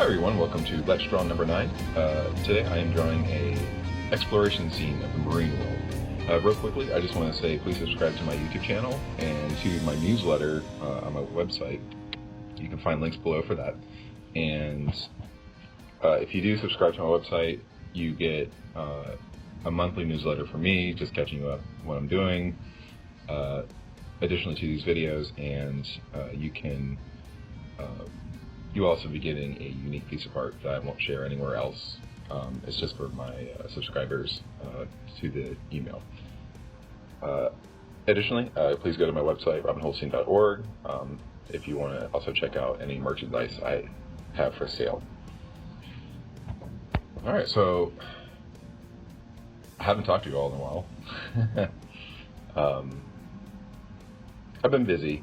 Hi everyone, welcome to Let's Draw number 9. Today I am drawing a exploration scene of the marine world. Real quickly, I just want to say please subscribe to my YouTube channel and to my newsletter on my website. You can find links below for that. And if you do subscribe to my website, you get a monthly newsletter from me, just catching you up on what I'm doing, additionally to these videos, and you'll also be getting a unique piece of art that I won't share anywhere else. It's just for my subscribers to the email. Additionally, please go to my website, robinholstein.org, if you want to also check out any merchandise I have for sale. Alright, so I haven't talked to you all in a while. I've been busy.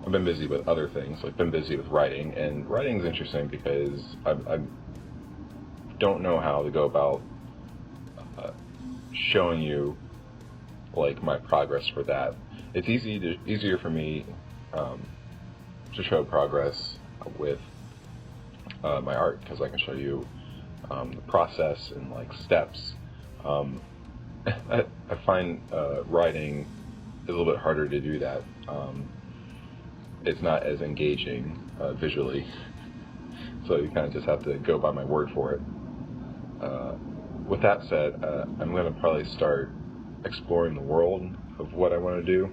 I've been busy with other things, like been busy with writing, and writing is interesting because I don't know how to go about showing you like my progress for that. It's easier for me to show progress with my art because I can show you the process and like steps. I find writing is a little bit harder to do that. It's not as engaging visually, so you kind of just have to go by my word for it. With that said, I'm going to probably start exploring the world of what I want to do.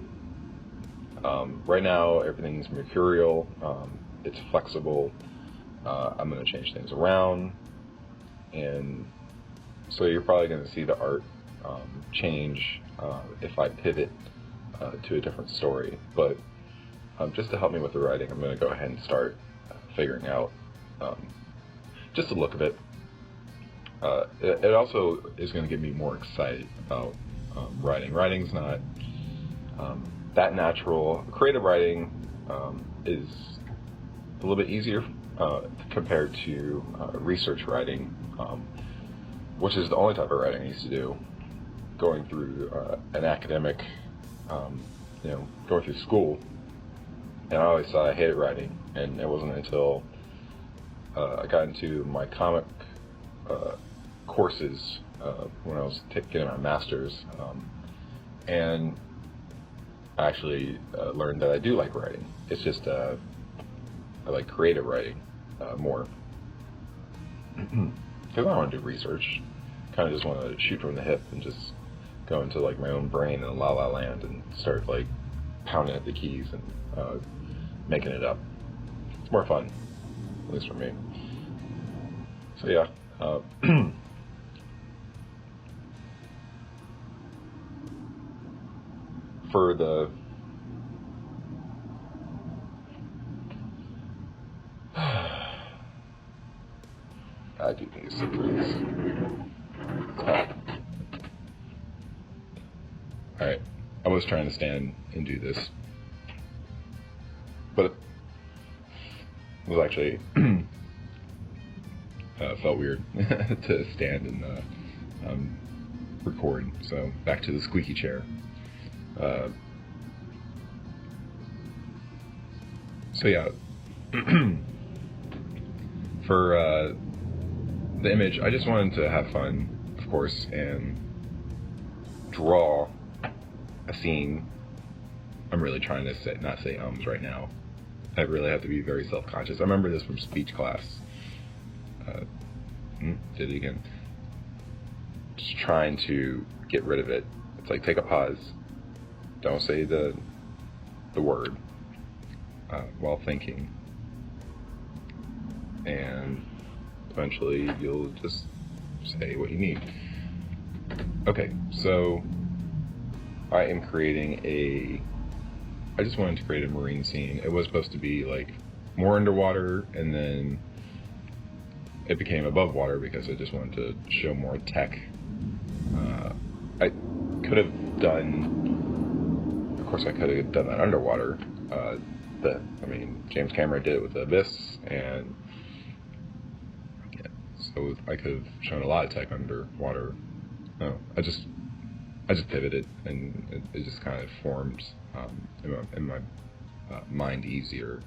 Right now, everything's mercurial, it's flexible. I'm going to change things around, and so you're probably going to see the art change if I pivot to a different story. But just to help me with the writing, I'm going to go ahead and start figuring out just the look of it. It also is going to get me more excited about writing. Writing's not that natural. Creative writing is a little bit easier compared to research writing, which is the only type of writing I used to do. Going through an academic, going through school. And I always thought I hated writing, and it wasn't until I got into my comic courses when I was getting my master's, and I actually learned that I do like writing. It's just I like creative writing more, because I don't want to do research. Kind of just want to shoot from the hip and just go into like my own brain in la la land and start like pounding at the keys and making it up. It's more fun, at least for me. So yeah, for the I do need some drinks. Alright, I was trying to stand and do this, but it was actually felt weird to stand and record. So back to the squeaky chair. So yeah, for the image, I just wanted to have fun, of course, and draw a scene. I'm really trying to not say ums right now. I really have to be very self-conscious. I remember this from speech class. Did it again. Just trying to get rid of it. It's like, take a pause. Don't say the word while thinking. And eventually you'll just say what you need. Okay, so I am creating I just wanted to create a marine scene. It was supposed to be like more underwater, and then it became above water because I just wanted to show more tech. I could have done, of course I could have done that underwater. James Cameron did it with the Abyss, and yeah, so I could have shown a lot of tech underwater. No, I just pivoted, and it just kind of formed in my mind easier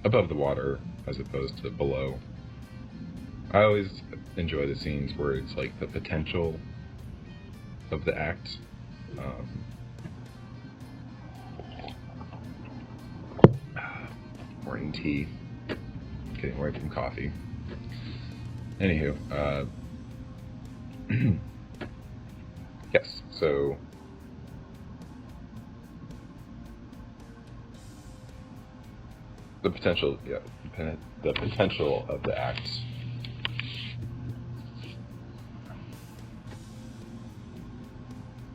above the water as opposed to below. I always enjoy the scenes where it's like the potential of the act. Morning tea, getting away from coffee. Anywho, yes, so the potential of the act.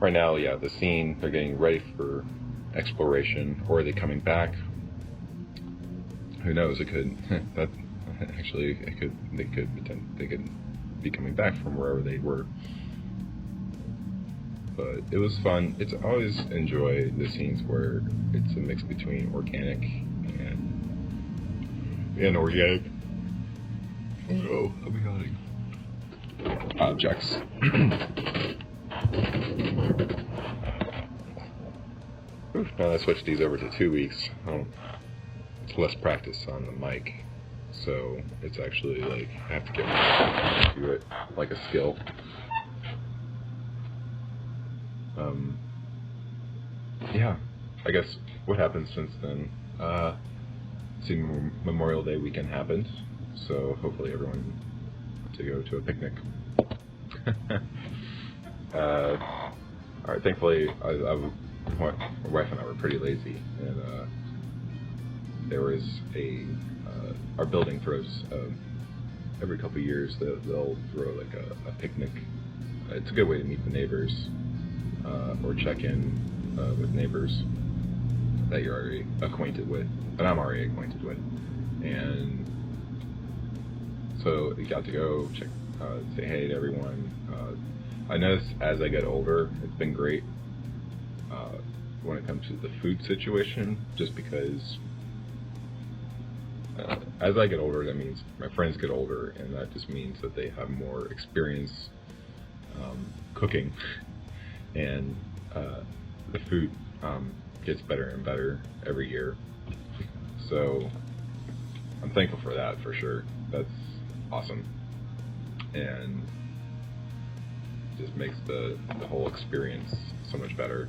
Right now, the scene, they're getting ready for exploration, or are they coming back? Who knows? It could, that actually, they could be coming back from wherever they were. But it was fun. It's always enjoy the scenes where it's a mix between organic and inorganic. Oh, I'll be yawning. Objects. Oof, now that I switched these over to 2 weeks, it's less practice on the mic, so it's actually like I have to get to it like a skill. I guess what happened since then? Memorial Day weekend happened, so hopefully everyone got to go to a picnic. Alright, thankfully, my wife and I were pretty lazy, and there was our building throws, every couple of years, they'll throw like a picnic. It's a good way to meet the neighbors, or check in with neighbors that you're already acquainted with, and I'm already acquainted with, and so we got to go check, say hey to everyone. I noticed as I get older, it's been great when it comes to the food situation, just because as I get older, that means my friends get older, and that just means that they have more experience cooking, and the food gets better and better every year. So I'm thankful for that, for sure. That's awesome, and just makes the whole experience so much better.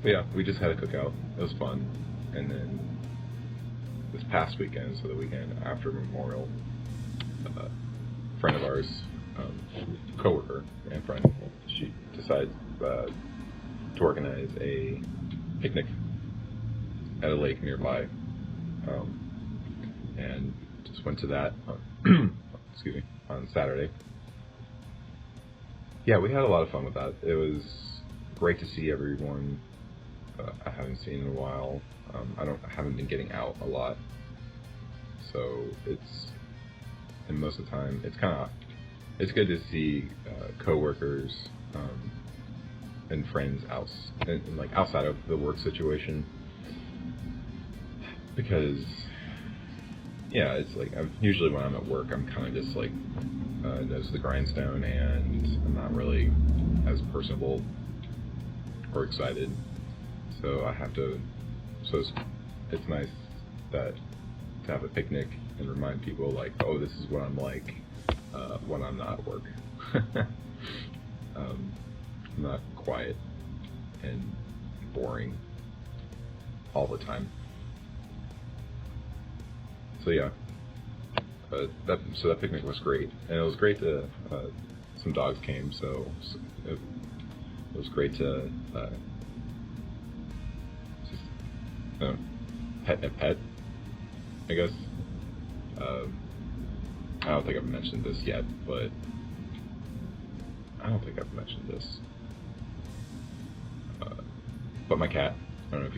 But yeah, we just had a cookout. It was fun. And then this past weekend, so the weekend after Memorial, a friend of ours, coworker and friend, she decided to organize a picnic at a lake nearby, and just went to that on Saturday. Yeah, we had a lot of fun with that. It was great to see everyone I haven't seen in a while. I haven't been getting out a lot, so and most of the time it's good to see coworkers and friends and like outside of the work situation, because it's like usually when I'm at work, I'm kind of just like nose to the grindstone, and I'm not really as personable or excited. So it's nice to have a picnic and remind people like, oh, this is what I'm like when I'm not at work. I'm not quiet and boring all the time. So yeah, that picnic was great, and it was great to some dogs came, so it was great to pet a pet, I guess. I don't think I've mentioned this yet, but but my cat, I don't know if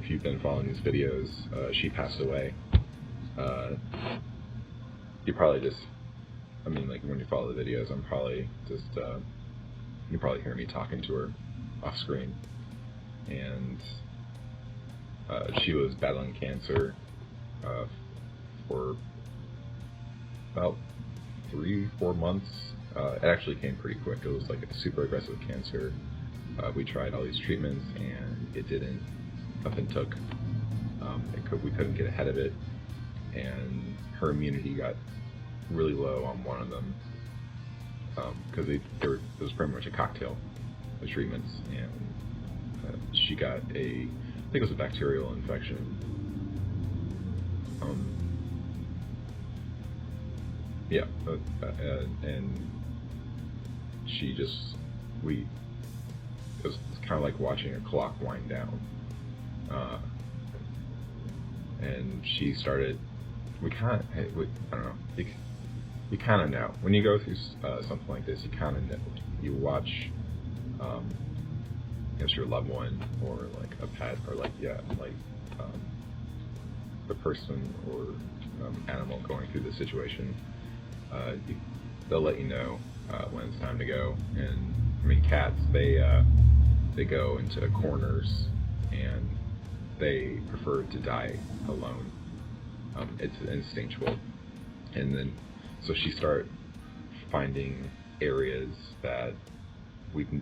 you've been following these videos, she passed away. You probably just, like when you follow the videos, I'm probably just, you probably hear me talking to her off screen, and she was battling cancer for about 3-4 months. It actually came pretty quick. It was like a super aggressive cancer. We tried all these treatments, and it didn't nothing took. We couldn't get ahead of it, and her immunity got really low on one of them, because it was pretty much a cocktail of treatments, and she got I think it was a bacterial infection. And she just, it was kind of like watching a clock wind down. And she started, I don't know, you kind of know. When you go through something like this, you kind of know. You watch, I guess, your loved one, or like a pet, or the person or animal going through the situation. They'll let you know when it's time to go. And I mean, cats, they go into corners, and they prefer to die alone. It's instinctual. And then, so she started finding areas that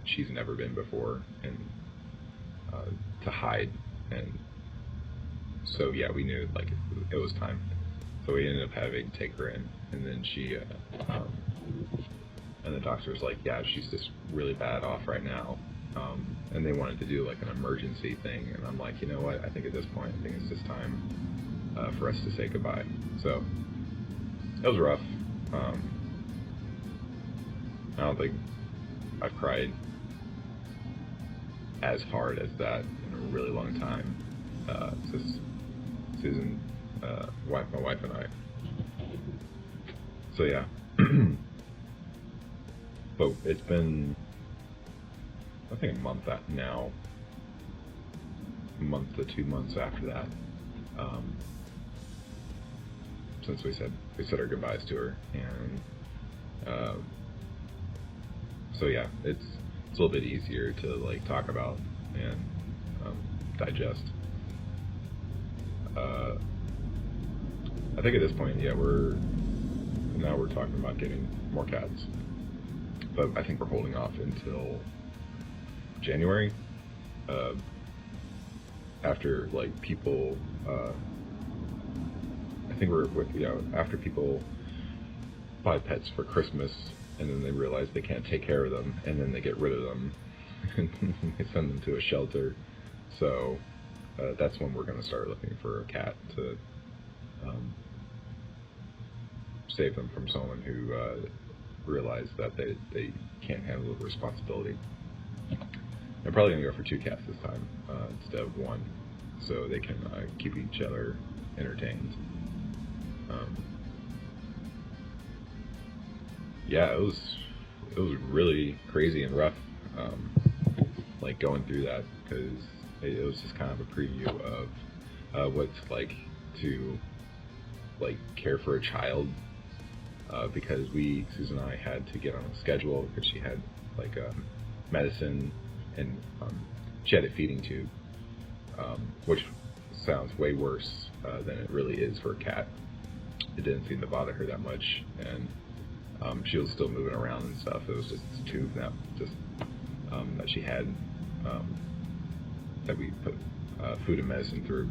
she's never been before, and to hide. And so yeah, we knew like it was time. So we ended up having to take her in, and then she, and the doctor was like, yeah, she's just really bad off right now. And they wanted to do like an emergency thing, and I'm like, you know what? I think at this point, I think it's just time for us to say goodbye. So it was rough. I don't think I've cried as hard as that in a really long time. Just Susan, my wife and I. So yeah. But it's been, I think, a month now. A month to 2 months after that, since we said our goodbyes to her, and so yeah, it's a little bit easier to like talk about and digest. I think at this point, yeah, we're talking about getting more cats, but I think we're holding off until January, after like people, I think after people buy pets for Christmas, and then they realize they can't take care of them, and then they get rid of them and they send them to a shelter. So that's when we're going to start looking for a cat to save them from someone who realized that they can't handle the responsibility. I'm probably going to go for 2 cats this time instead of 1, so they can keep each other entertained. Yeah, it was really crazy and rough, like going through that, because it was just kind of a preview of what it's like to like care for a child, because Susan and I had to get on a schedule because she had like medicine, and she had a feeding tube, which sounds way worse than it really is for a cat. It didn't seem to bother her that much, and she was still moving around and stuff. It was just a tube that she had, that we put food and medicine through.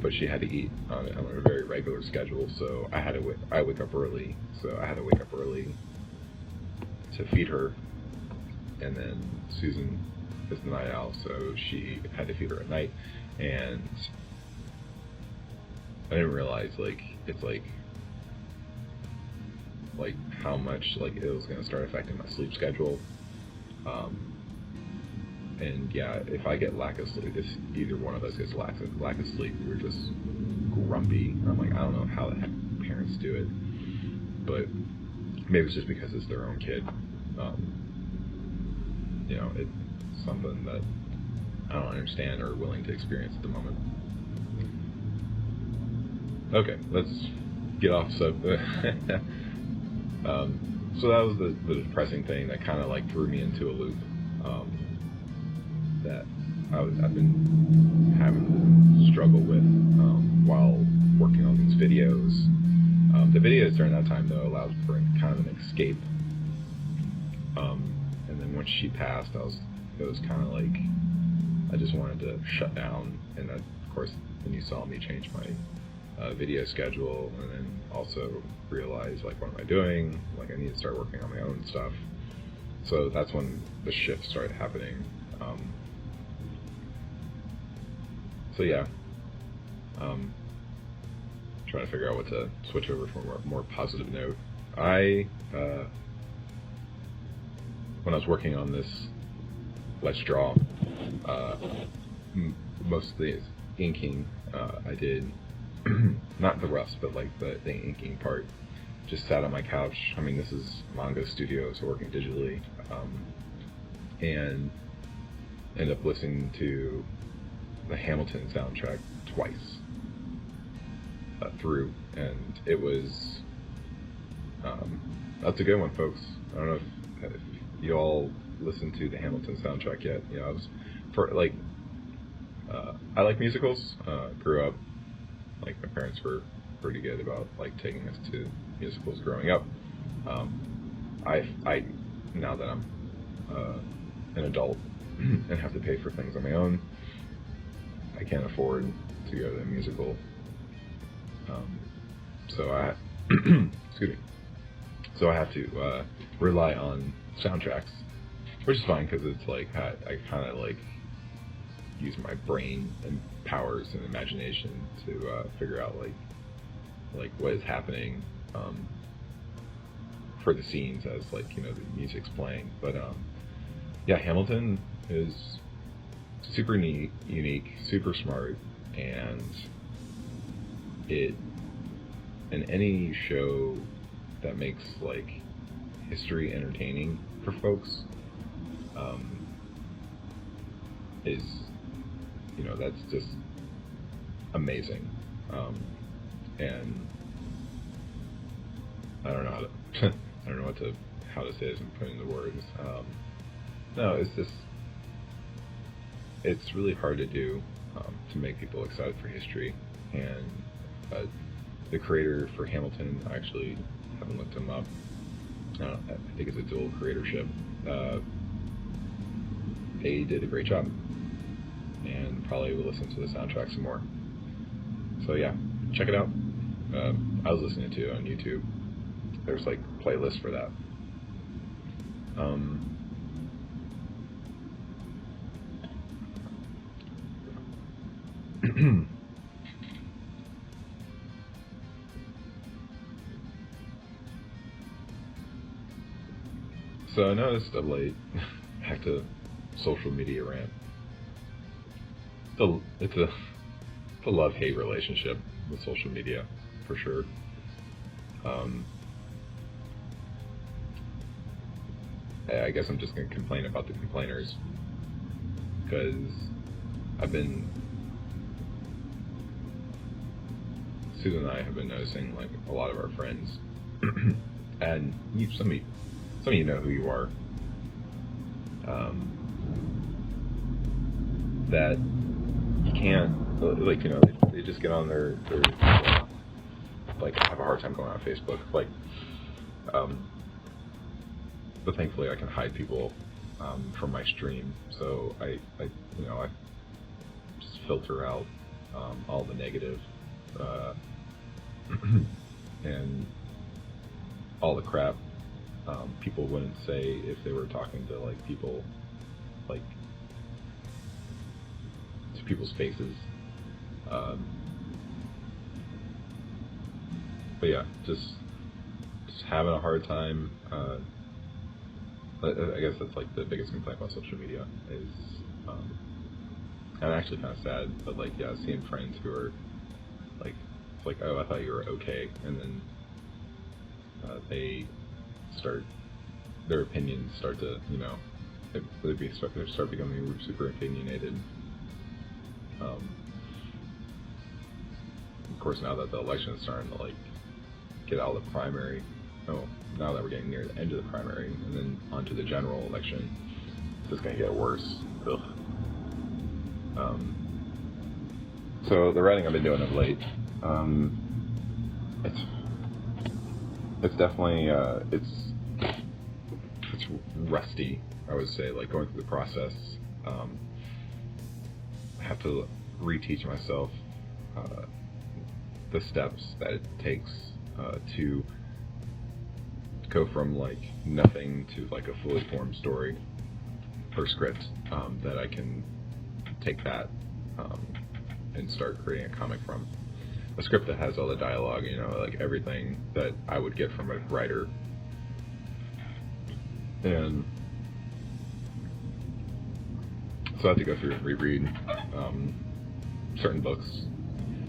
But she had to eat on a very regular schedule, so I wake up early, so I had to wake up early to feed her, and then Susan is the night owl, so she had to feed her at night, and I didn't realize it's how much it was going to start affecting my sleep schedule. And yeah, if I get lack of sleep, if either one of us gets lack of sleep, we're just grumpy. I'm like, I don't know how the heck parents do it, but maybe it's just because it's their own kid. It's something that I don't understand or willing to experience at the moment. Okay, let's get off subject. So that was the depressing thing that kind of threw me into a loop, that I've been having to struggle with while working on these videos. The videos during that time, though, allowed for kind of an escape, and then and once she passed, it was kind of like I just wanted to shut down. And of course, then you saw me change my video schedule, and then also realize, like, what am I doing? Like, I need to start working on my own stuff. So that's when the shift started happening. So yeah, trying to figure out what to switch over from a more positive note. When I was working on this Let's Draw, most of the inking I did, not the rust, but like the inking part, just sat on my couch. I mean, this is Mongo Studio, so working digitally, and ended up listening to the Hamilton soundtrack twice through, and it was that's a good one, folks. I don't know if you all listened to the Hamilton soundtrack yet. You know, I was I like musicals. Grew up, like, my parents were pretty good about, like, taking us to musicals growing up. I now that I'm an adult and have to pay for things on my own, I can't afford to go to a musical. So I excuse me. So I have to rely on soundtracks, which is fine because it's like I kind of like use my brain and powers and imagination to figure out like what is happening for the scenes as, like, you know, the music's playing. But yeah, Hamilton is super neat, unique, super smart, and in any show that makes, like, history entertaining for folks, is, you know, that's just amazing. And I don't know how to I don't know how to say this and put into words. No, it's really hard to do, to make people excited for history. And the creator for Hamilton, I actually haven't looked him up. I think it's a dual creatorship. They did a great job, and probably will listen to the soundtrack some more. So yeah, check it out. I was listening to it on YouTube. There's, like, playlists for that. So I noticed of late, back to social media rant. It's a love-hate relationship with social media, for sure. I guess I'm just going to complain about the complainers, because Susan and I have been noticing, like, a lot of our friends, and some of you know who you are, that you can't, like, you know, they just get on their like, have a hard time going on Facebook, like, but thankfully I can hide people from my stream, so I just filter out all the negative and all the crap people wouldn't say if they were talking to, like, people, like, to people's faces. But yeah, just having a hard time. I guess that's, like, the biggest complaint about social media is, and actually kind of sad, but, like, yeah, seeing friends who are like, oh, I thought you were okay, and then their opinions start to, you know, they start becoming super opinionated. Of course, now that the election is starting to, like, get out of the primary, now that we're getting near the end of the primary and then onto the general election, it's just going to get worse. Ugh. So the writing I've been doing of late, it's definitely it's rusty, I would say, like, going through the process, I have to reteach myself the steps that it takes to go from like nothing to like a fully formed story or script, that I can take that and start creating a comic from. A script that has all the dialogue, you know, like everything that I would get from a writer. And so I have to go through and reread certain books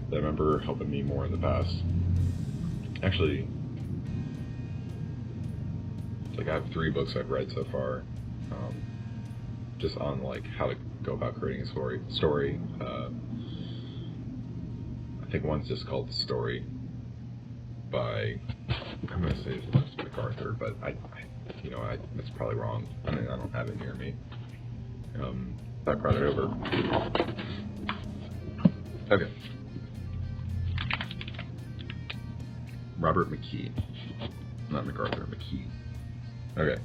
that I remember helping me more in the past. Actually, like I have 3 books I've read so far, just on like how to go about creating a story. I think one's just called The Story by, I'm gonna say it's MacArthur, but that's probably wrong. I mean, I don't have it near me. I brought it over. Okay. Robert McKee. Not MacArthur, McKee. Okay.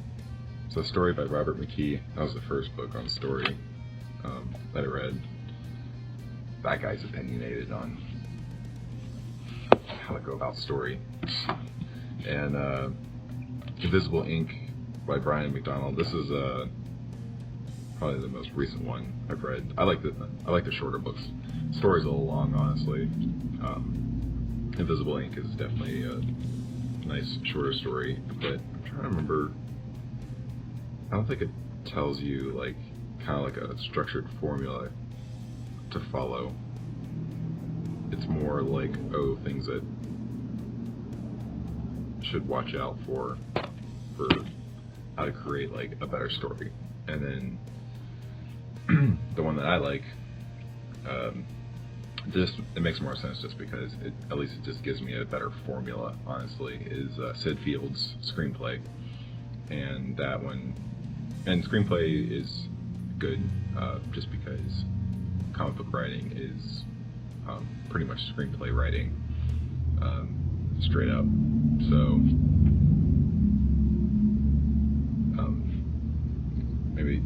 So Story by Robert McKee. That was the first book on story that I read. That guy's opinionated on how to go about story. And Invisible Ink by Brian McDonald. This is probably the most recent one I've read. I like the shorter books. Story's a little long, honestly. Invisible Ink is definitely a nice shorter story, but I'm trying to remember. I don't think it tells you like kind of like a structured formula to follow. It's more like things that should watch out for how to create like a better story. And then the one that I like, it makes more sense just because it just gives me a better formula, honestly, is Sid Field's screenplay. And that one, and screenplay is good, just because comic book writing is pretty much screenplay writing, straight up. So maybe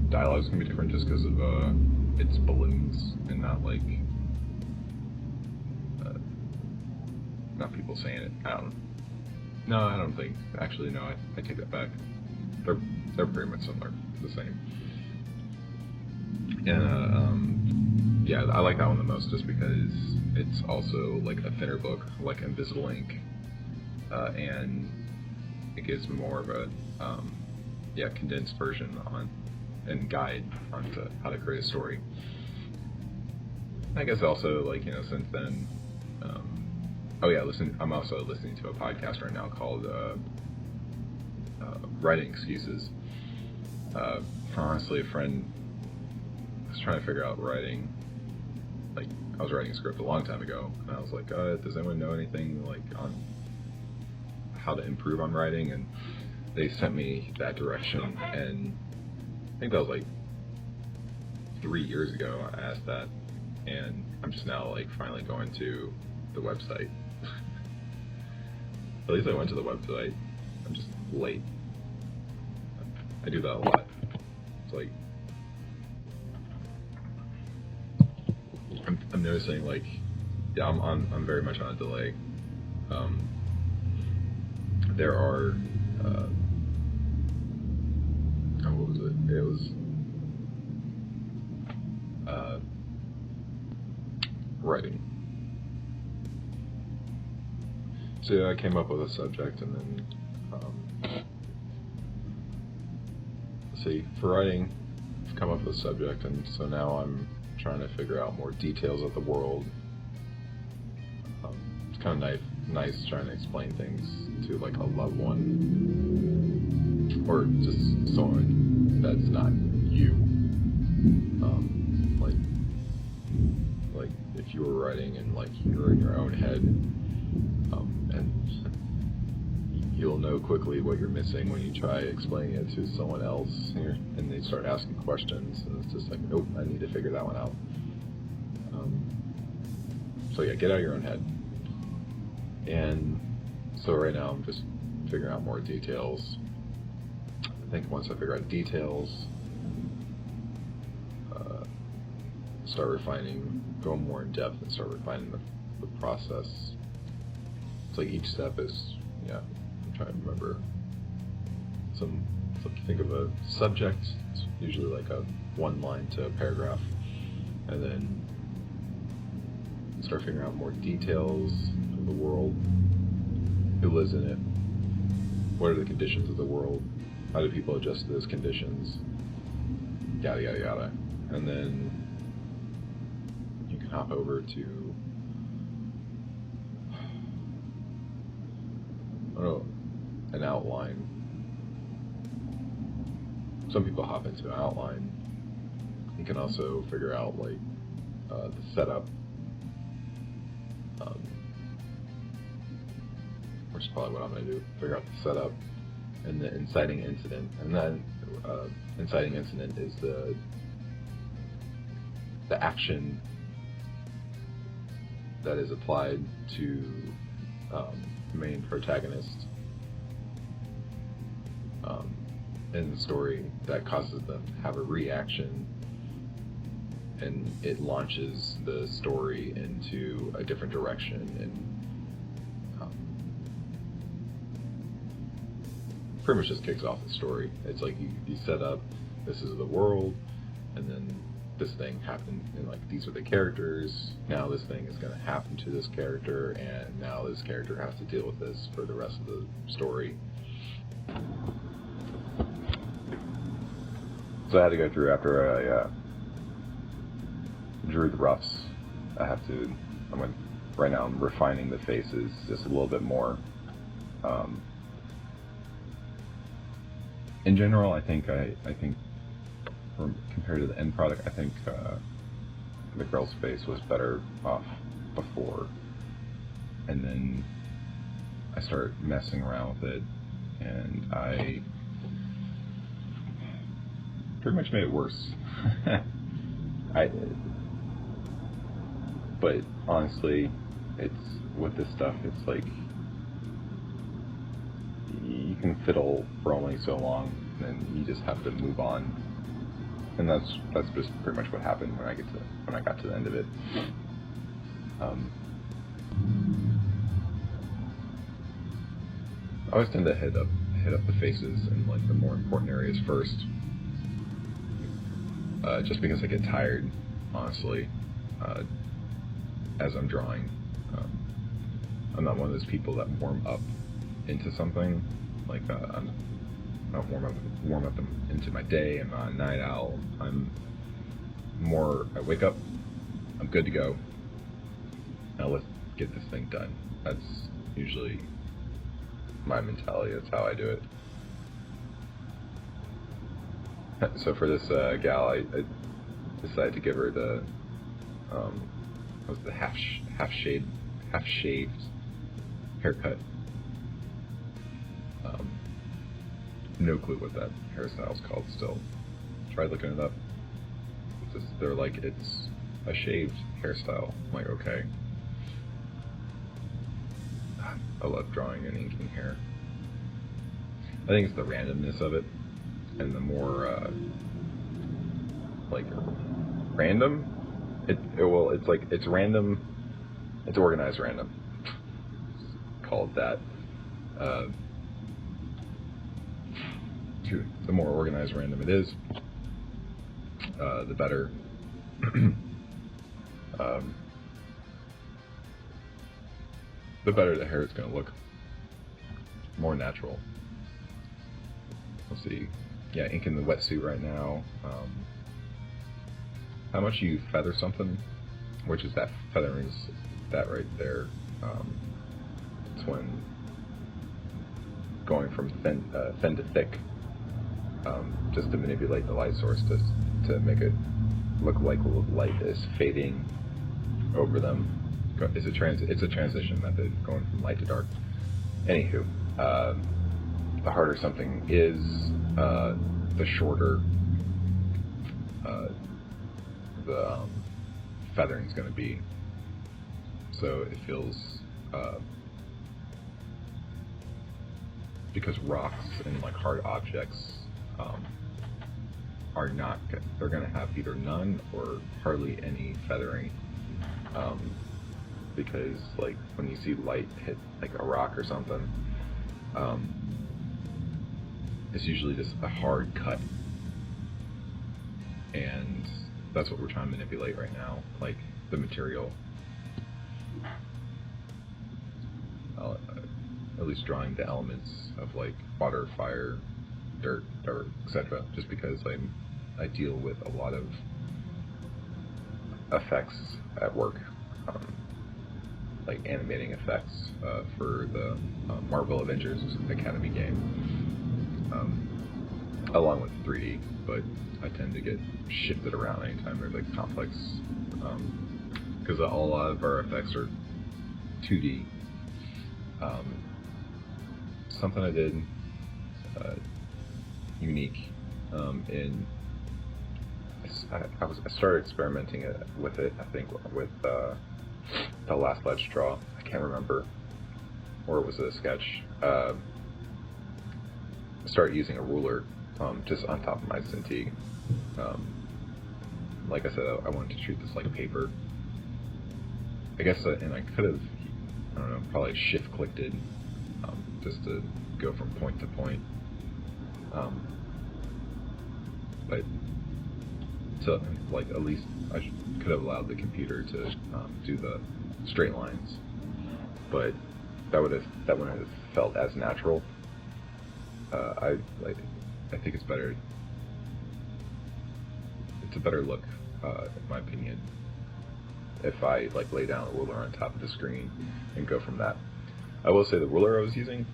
dialogue's gonna be different just because of it's balloons and not like not people saying it. I don't think. Actually, no. I take that back. They're pretty much similar, the same. And yeah, I like that one the most just because it's also like a thinner book, like Invisible Ink, and it gives more of a condensed version and guide onto how to create a story. I guess also, like, you know, since then, I'm also listening to a podcast right now called Writing Excuses. Honestly, a friend was trying to figure out writing. Like, I was writing a script a long time ago, and I was like, does anyone know anything like on how to improve on writing? And they sent me that direction, and I think that was like 3 years ago I asked that, and I'm just now like finally going to the website. At least I went to the website. I'm just late. I do that a lot. It's like I'm noticing, like, yeah, I'm very much on a delay. There are what was it? It was writing. So yeah, I came up with a subject, and then for writing, I've come up with a subject, and so now I'm trying to figure out more details of the world. It's kind of nice trying to explain things to like a loved one, or just someone that's not you. Like if you were writing and like you're in your own head, and you'll know quickly what you're missing when you try explaining it to someone else, and they start asking questions, and it's just like, nope, I need to figure that one out. So yeah, get out of your own head. And so right now I'm just figuring out more details think once I figure out details, start refining, go more in depth and start refining the process. It's like each step is, I'm trying to remember think of a subject, it's usually like a one line to a paragraph, and then start figuring out more details of the world, who lives in it, what are the conditions of the world, how do people adjust to those conditions, yada yada yada. And then you can hop over to an outline. Some people hop into an outline. You can also figure out like the setup, which is probably what I'm going to do. Figure out the setup and the inciting incident, and then inciting incident is the action that is applied to the main protagonist in the story that causes them to have a reaction, and it launches the story into a different direction, and pretty much just kicks off the story. It's like you set up, this is the world, and then this thing happened, and like these are the characters, now this thing is going to happen to this character, and now this character has to deal with this for the rest of the story. So I had to go through, after I drew the roughs, right now I'm refining the faces just a little bit more. In general, I think compared to the end product, I think the girl's face was better off before, and then I started messing around with it, and I pretty much made it worse. But honestly, it's with this stuff, it's like you can fiddle for only so long, and then you just have to move on. And that's just pretty much what happened when I got to the end of it. I always tend to hit up the faces and like the more important areas first, just because I get tired, honestly, as I'm drawing. I'm not one of those people that warm up into something. Like I don't warm up into my day. I'm not a night owl. I wake up, I'm good to go. Now let's get this thing done. That's usually my mentality. That's how I do it. So for this gal, I decided to give her the half shaved haircut. No clue what that hairstyle is called still. Tried looking it up. They're like, it's a shaved hairstyle. I'm like, okay. I love drawing and inking hair. I think it's the randomness of it, and the more like random. It's random. It's organized random. Call it that. The more organized random it is, the better. The better the hair is going to look. More natural. Let's see. Yeah, inking the wetsuit right now. How much you feather something, which is that feathering is that right there. It's when going from thin to thick, just to manipulate the light source to make it look like light is fading over them. It's a transition method, going from light to dark. Anywho, the harder something is, the shorter the feathering is going to be. So it feels, because rocks and like hard objects they're going to have either none or hardly any feathering, because like when you see light hit like a rock or something, it's usually just a hard cut, and that's what we're trying to manipulate right now, like the material. At least drawing the elements of like water, fire, dirt, etc. Just because I deal with a lot of effects at work, like animating effects for the Marvel Avengers Academy game, along with 3D, but I tend to get shifted around anytime there's like complex, because a lot of our effects are 2D. Something I did unique in I started experimenting with it, I think, with the last Let's Draw. I can't remember, or was it a sketch? I started using a ruler just on top of my Cintiq. Like I said, I wanted to treat this like paper. I guess, and I could have, I don't know, probably shift-clicked it just to go from point to point. But so, like, at least I could have allowed the computer to do the straight lines, but that wouldn't have felt as natural. I think it's better. It's a better look, in my opinion, if I like lay down a ruler on top of the screen and go from that. I will say the ruler I was using.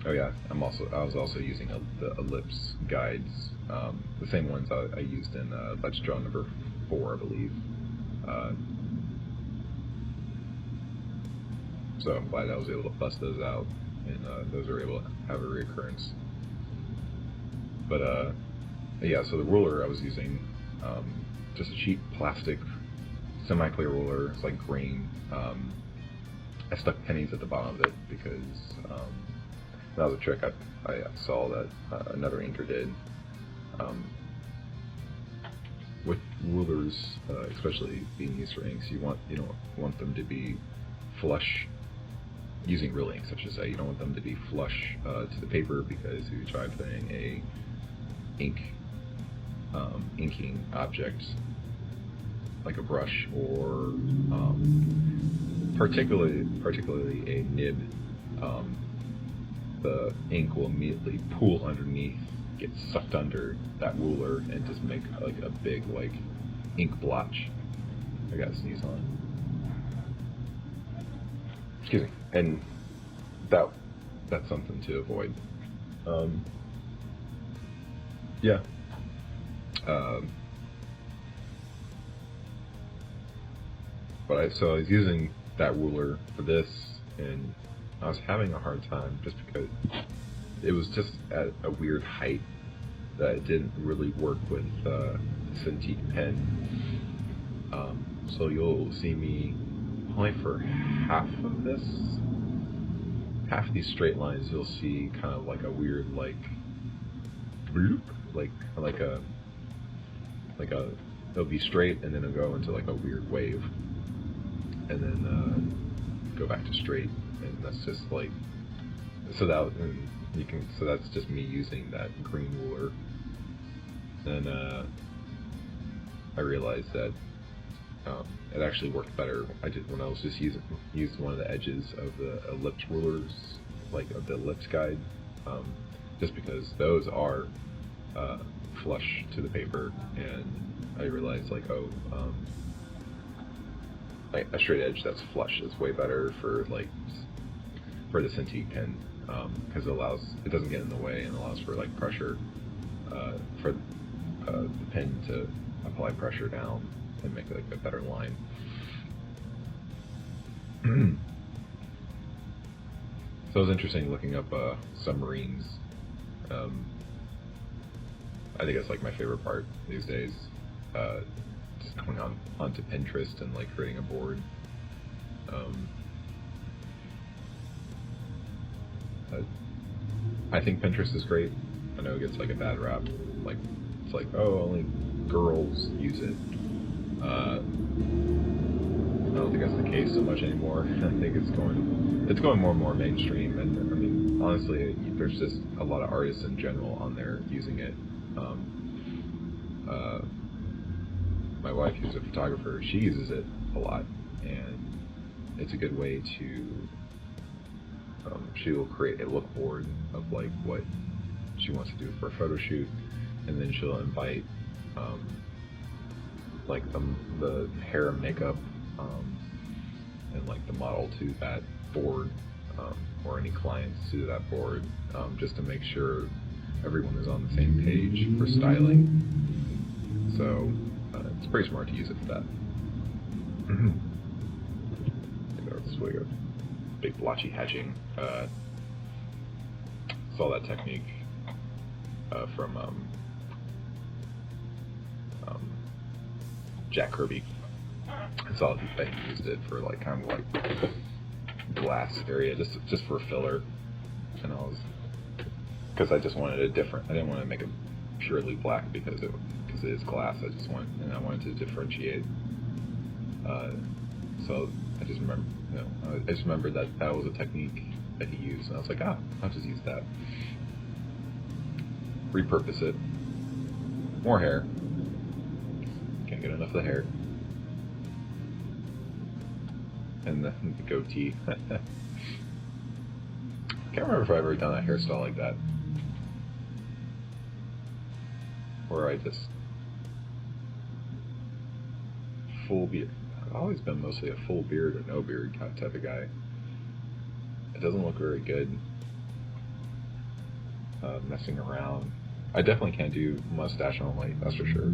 Oh yeah, I was also using the ellipse guides, the same ones I used in Let's Draw number 4, I believe. So I'm glad I was able to bust those out, and those are able to have a reoccurrence. But yeah, so the ruler I was using, just a cheap plastic semi-clear ruler. It's like green. I stuck pennies at the bottom of it because that was a trick I saw that another inker did. With rulers, especially being used for inks, you don't want them to be flush. Using real inks, I should say, you don't want them to be flush to the paper, because if you try putting a inking object like a brush or particularly a nib, the ink will immediately pool underneath, get sucked under that ruler, and just make like a big like ink blotch. I gotta sneeze on. Excuse me. And that's something to avoid. Yeah. So I was using that ruler for this, and I was having a hard time just because it was just at a weird height that it didn't really work with the Cintiq pen. So you'll see me only for half of this, half these straight lines, you'll see kind of like a weird like bloop, it'll be straight and then it'll go into like a weird wave, and then go back to straight, and that's just like, so that's just me using that green ruler. Then I realized that it actually worked better. When I was just used one of the edges of the ellipse rulers, like of the ellipse guide, just because those are flush to the paper, and I realized like, like a straight edge that's flush is way better for the Cintiq pen, because it doesn't get in the way and allows for like pressure, for the pen to apply pressure down and make like a better line. So it was interesting looking up submarines. I think that's like my favorite part these days. Just going onto Pinterest and like creating a board. I think Pinterest is great. I know it gets like a bad rap. Like, it's like, oh, only girls use it. I don't think that's the case so much anymore. I think it's going more and more mainstream. And I mean, honestly, there's just a lot of artists in general on there using it. My wife, who's a photographer, she uses it a lot, and it's a good way to. She will create a look board of like what she wants to do for a photo shoot, and then she'll invite like the hair and makeup and like the model to that board, or any clients to that board, just to make sure everyone is on the same page for styling. So it's pretty smart to use it for that. This way of big blotchy hatching. Saw that technique from Jack Kirby. I saw that he used it for like kind of like glass area, just for filler, and because I just wanted a different. I didn't want to make it purely black because it is glass. I wanted to differentiate. So I just remember, I just remembered that was a technique that he used, and I was like, I'll just use that. Repurpose it. More hair. Can't get enough of the hair. And the goatee. Can't remember if I've ever done a hairstyle like that, where I just full beard. I've always been mostly a full beard or no beard type of guy. It doesn't look very good. Messing around. I definitely can't do mustache only, that's for sure.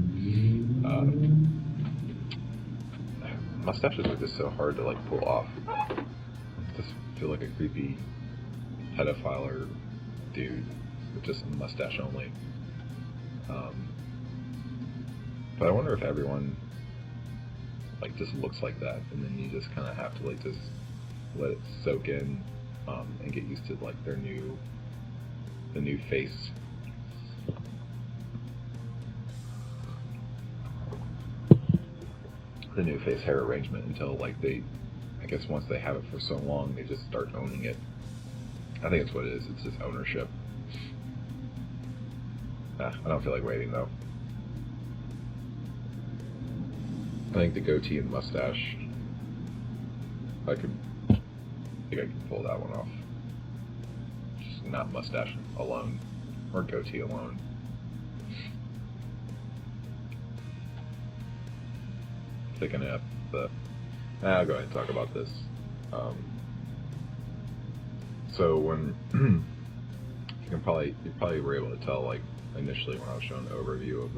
Mustaches are just so hard to like pull off. I just feel like a creepy pedophile or dude with just a mustache only. But I wonder if everyone like just looks like that, and then you just kind of have to like just let it soak in, and get used to like the new face. The new face hair arrangement until like I guess once they have it for so long, they just start owning it. I think that's what it is. It's just ownership. I don't feel like waiting though. I think the goatee and mustache, I think I can pull that one off. Just not mustache alone, or goatee alone. Thicken up the. I'll go ahead and talk about this. So when you probably were able to tell, like initially when I was showing the overview of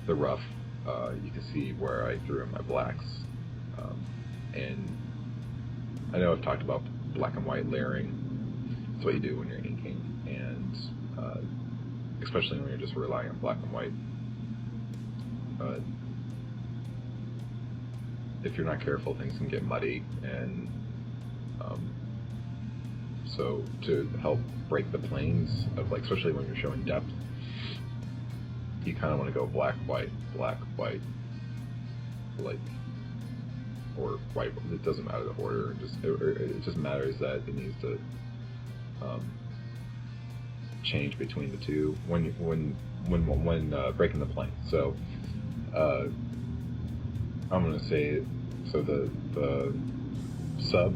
the rough, you can see where I threw in my blacks, and I know I've talked about black and white layering. It's what you do when you're inking, and especially when you're just relying on black and white. If you're not careful, things can get muddy, and so to help break the planes of like, especially when you're showing depth, you kind of want to go black, white, like, or white. It doesn't matter the order. It just matters that it needs to change between the two when breaking the plane. So I'm gonna say, so the sub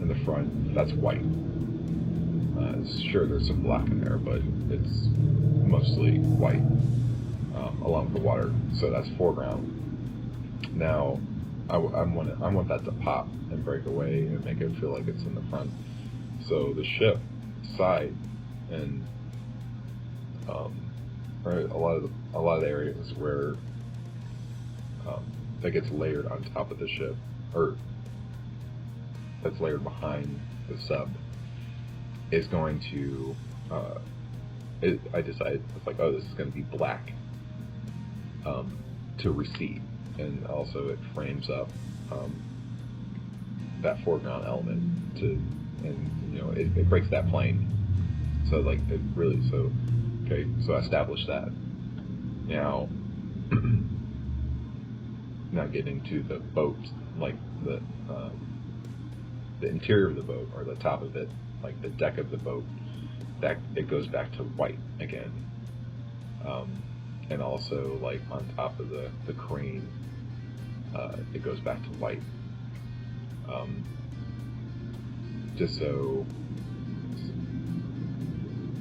in the front, that's white. Sure, there's some black in there, but it's mostly white, along with the water. So that's foreground. Now, I want that to pop and break away and make it feel like it's in the front. So the ship side and right, a lot of the areas where that gets layered on top of the ship, or that's layered behind the sub, is going to, I decided, it's like, oh, this is going to be black, to recede, and also it frames up that foreground element and it breaks that plane. So like it really, okay, so I established that. Now, now getting to the boat, like the interior of the boat, or the top of it, like the deck of the boat, that it goes back to white again. And also like on top of the crane, it goes back to white. Just so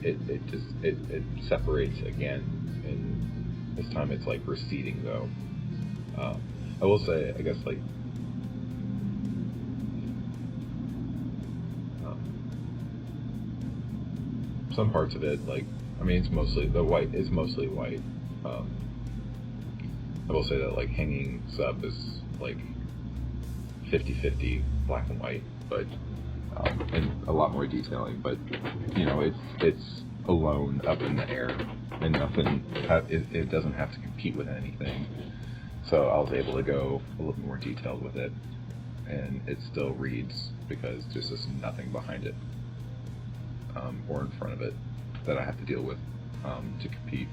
it separates again, and this time it's like receding though. I will say, I guess, like some parts of it, like, I mean, it's mostly, the white is mostly white. I will say that like hanging sub is like 50-50 black and white, but and a lot more detailing, but you know, it's alone up in the air, and nothing, it doesn't have to compete with anything. So I was able to go a little more detailed with it, and it still reads because there's just nothing behind it or in front of it that I have to deal with to compete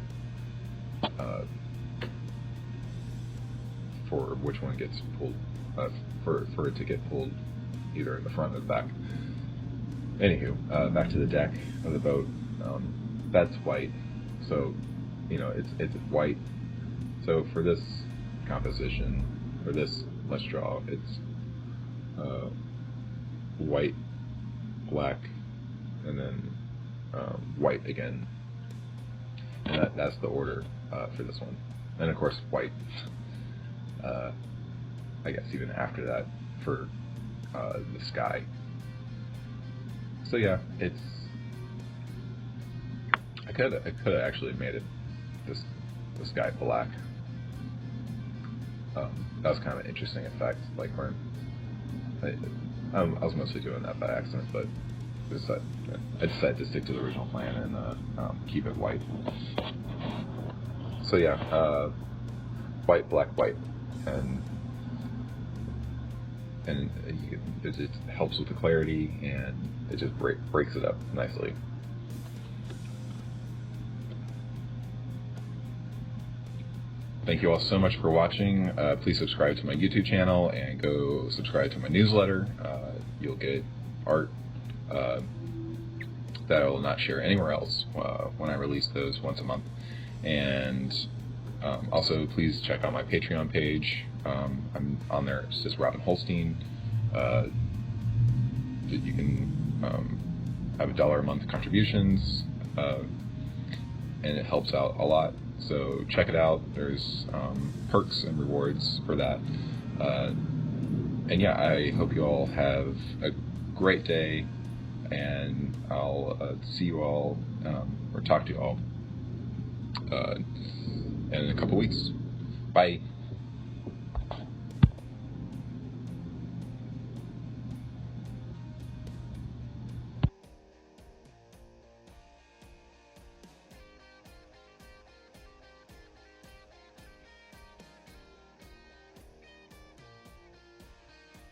for which one gets pulled, for it to get pulled either in the front or the back. Anywho, back to the deck of the boat. That's white, so you know it's white. So for this composition, for this let's draw, it's white, black, and then white again, and that's the order for this one. And of course white, I guess even after that for the sky. So yeah, it's, I could have actually made it the sky black. That was kind of an interesting effect, like where I was mostly doing that by accident, but I decided to stick to the original plan and keep it white. So yeah, white, black, white, and it helps with the clarity, and it just breaks it up nicely. Thank you all so much for watching. Please subscribe to my YouTube channel and go subscribe to my newsletter. You'll get art that I will not share anywhere else when I release those once a month. And also, please check out my Patreon page. I'm on there. It's just Robin Holstein. You can have $1 a month contributions, and it helps out a lot. So check it out. There's perks and rewards for that. And yeah, I hope you all have a great day, and I'll see you all, or talk to you all in a couple weeks. Bye.